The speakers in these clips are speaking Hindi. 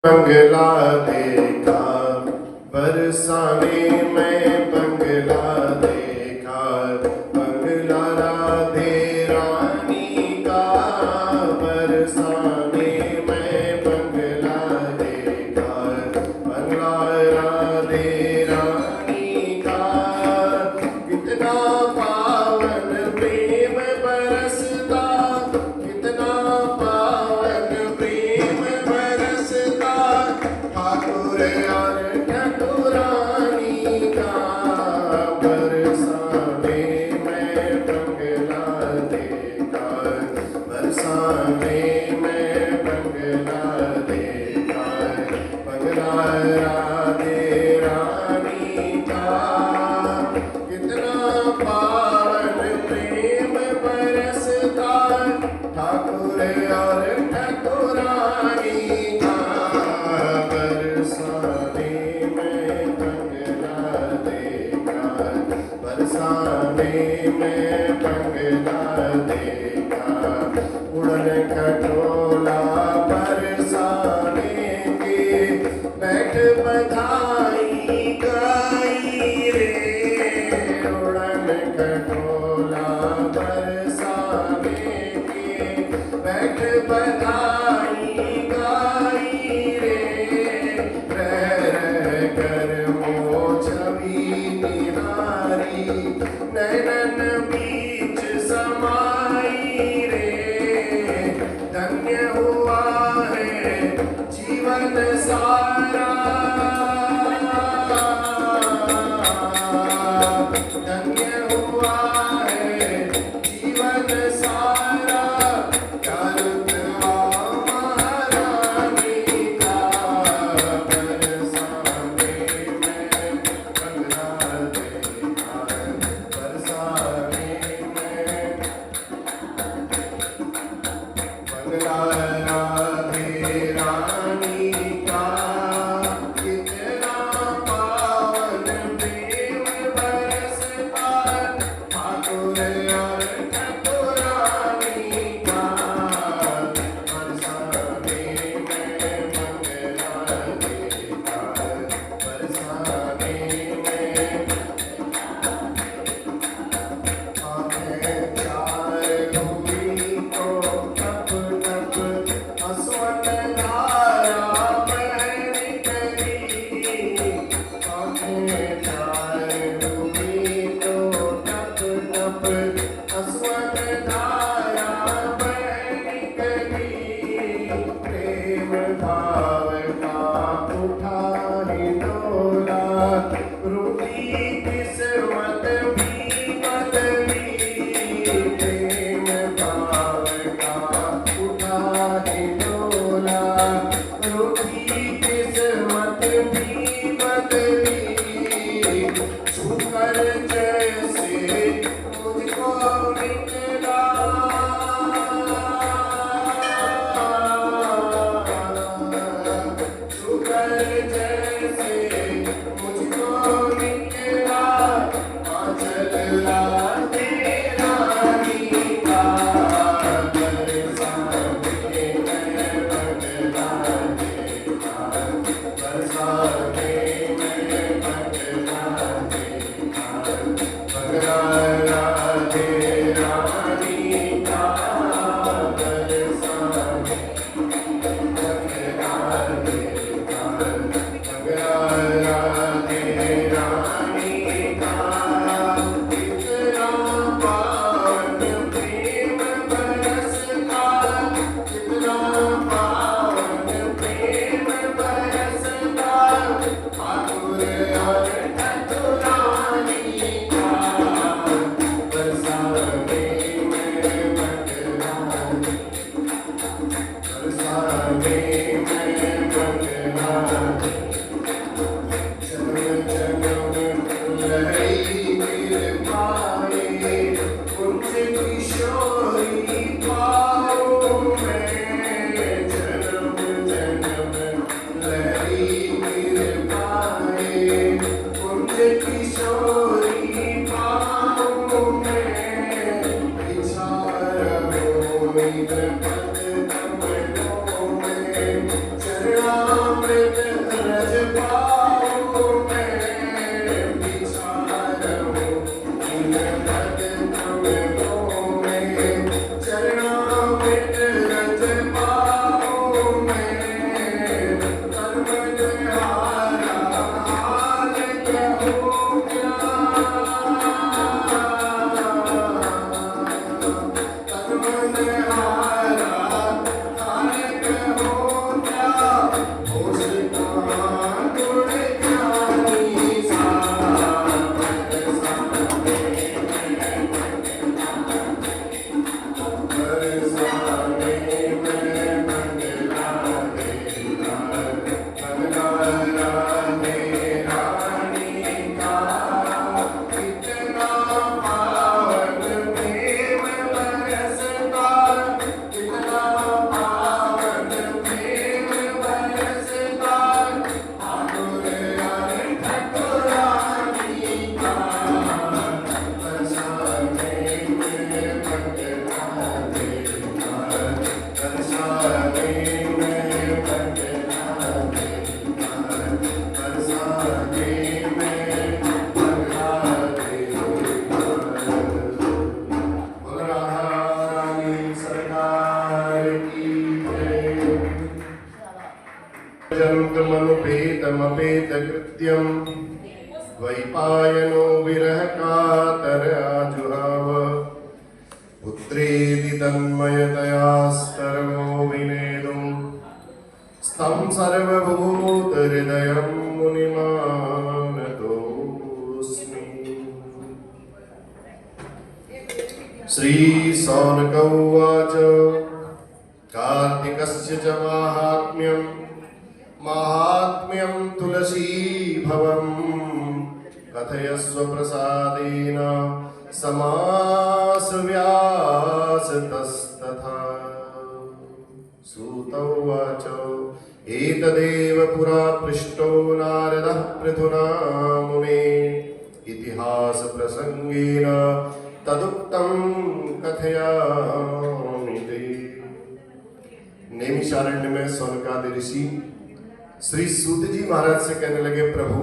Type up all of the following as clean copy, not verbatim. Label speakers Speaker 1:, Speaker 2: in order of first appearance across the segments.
Speaker 1: बंगला देखा बरसाने में बंगला देखा बंगला राधे रानी का बरसाने में बंगला देखा बंगला राधे रानी का कितना पावन प्रेम बरसता कितना पावन प्रेम बरसता ठाकुर और ठाकुरानी का बरसाने में बंगला देखा बरसाने में बंगला देखा बंगला राधे रानी का कितना पावन प्रेम बरसता ठाकुर और ठाकुरानी का बरसाने में बंगला देखा बरसाने में बंगला देखा उड़न खटोला बरसाने के बैठ बधाई गाई रे उड़न खटोला बरसाने के बैठ बधाई गाई रे रह कर वो छवि निहारी नैनन बीच समाई रे धन्य हुआ है जीवन सारा धन्य हुआ है जीवन सारा चारुत महारानी का बरसाने में बंगला देखा बरसाने में बंगला राधे रानी का कितना पावन प्रेम बरसता ठाकुर और ठाकुरानी का बरसाने में बंगला देखा बरसाने में आंखें चार हुई तो टप टप हंसवत धारा बह निकली आंखें चार हुई तो टप टप हंसवत धारा बह निकली प्रेम भाव का उठा हिडोला रूठी किस्मत भी बदली प्रेम भाव का उठा हिडोला रूठी किस्मत भी बदली छूकर जैसे मुझको निकला छूकर जैसे मुझको निकला आंचल राधे रानी का बरसाने में बंगला देखा बरसाने मनुपेतकृत्यं द्वैपायनो विरह कातर आजुहाव पुत्रेति तन्मयतया सर्वो विनेदुं स्तं सर्वभूतहृदयं मुनिमानतोऽस्मि। श्रीशौनक उवाच कार्तिकस्य च माहात्म्यं तुलसीभवम् कथयस्व प्रसादेन समासव्यासतस्तथा। सूत उवाच एतदेव पुरा पृष्टो नारदः पृथुना मुने इतिहासप्रसङ्गेन तदुक्तं कथयामि ते। नैमिषारण्य में सौनकादि ऋषि श्री सूत जी महाराज से कहने लगे, प्रभु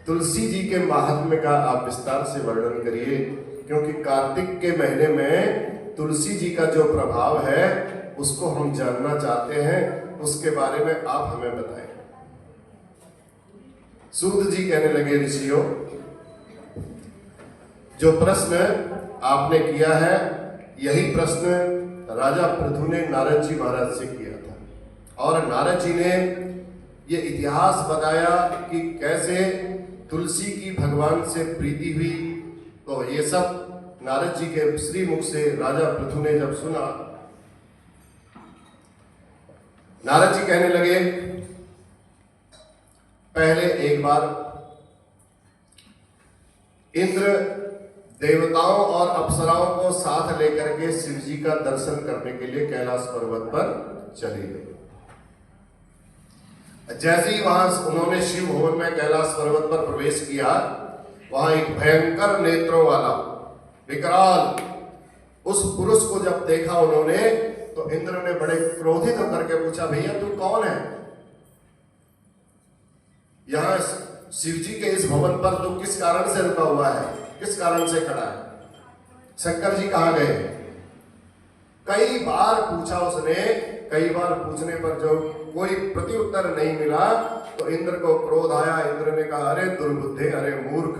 Speaker 1: तुलसी जी के महात्म्य का आप विस्तार से वर्णन करिए, क्योंकि कार्तिक के महीने में तुलसी जी का जो प्रभाव है उसको हम जानना चाहते हैं, उसके बारे में आप हमें बताएं। सूत जी कहने लगे, ऋषियों जो प्रश्न आपने किया है यही प्रश्न राजा पृथु ने नारद जी महाराज से किया था, और नारद जी ने ये इतिहास बताया कि कैसे तुलसी की भगवान से प्रीति हुई। तो ये सब नारद जी के श्री मुख से राजा पृथु ने जब सुना, नारद जी कहने लगे, पहले एक बार इंद्र देवताओं और अप्सराओं को साथ लेकर के शिव जी का दर्शन करने के लिए कैलाश पर्वत पर चले गए। जैसे ही वहां उन्होंने शिव भवन में कैलाश पर्वत पर प्रवेश किया, वहां एक भयंकर नेत्रों वाला विकराल उस पुरुष को जब देखा उन्होंने, तो इंद्र ने बड़े क्रोधित होकर के पूछा, भैया तू कौन है? यहां शिव जी के इस भवन पर तू किस कारण से रुका हुआ है, किस कारण से खड़ा है? शंकर जी कहाँ गए? कई बार पूछा उसने, कई बार पूछने पर जो कोई प्रत्युत्तर नहीं मिला तो इंद्र को क्रोध आया। इंद्र ने कहा, अरे दुर्बुद्धे, अरे मूर्ख,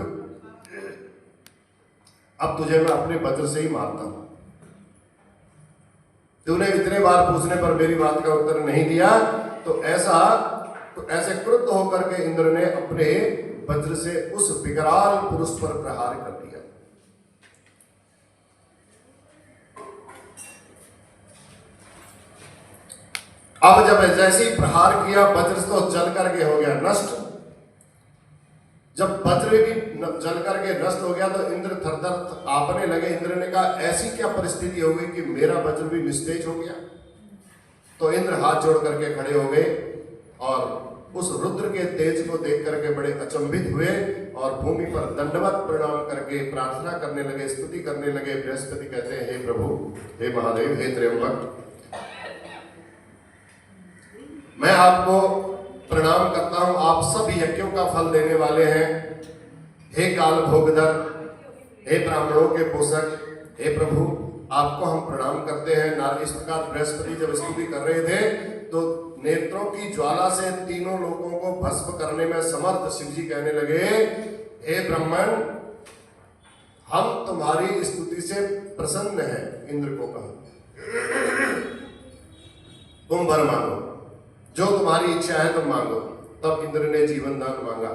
Speaker 1: अब तुझे मैं अपने वज्र से ही मारता हूं। तूने इतने बार पूछने पर मेरी बात का उत्तर नहीं दिया, तो ऐसे क्रुद्ध होकर के इंद्र ने अपने वज्र से उस विकराल पुरुष पर प्रहार कर दिया। अब जब जैसे ही प्रहार किया, वज्र तो जल करके हो गया नष्ट। जब वज्र भी जल करके नष्ट हो गया तो इंद्र थरथर कांपने लगे। इंद्र ने कहा, ऐसी क्या परिस्थिति हो गई कि मेरा वज्र भी निस्तेज हो गया? तो इंद्र हाथ जोड़ करके खड़े हो गए और उस रुद्र के तेज को देख करके बड़े अचंभित हुए और भूमि पर दंडवत प्रणाम करके प्रार्थना करने लगे, स्तुति करने लगे। बृहस्पति कहते हैं, हे प्रभु, हे महादेव, हे त्र्यंबक, मैं आपको प्रणाम करता हूं, आप सब यज्ञों का फल देने वाले हैं। हे काल भोगधर, हे ब्राह्मणों के पोषक, हे प्रभु, आपको हम प्रणाम करते हैं। नारद इस प्रकार बृहस्पति जब स्तुति कर रहे थे तो नेत्रों की ज्वाला से तीनों लोगों को भस्म करने में समर्थ शिव जी कहने लगे, हे ब्राह्मण, हम तुम्हारी स्तुति से प्रसन्न हैं। इंद्र को कहा, तुम वर मांगो, जो तुम्हारी इच्छा है तुम मांगो। तब इंद्र ने जीवन दान मांगा।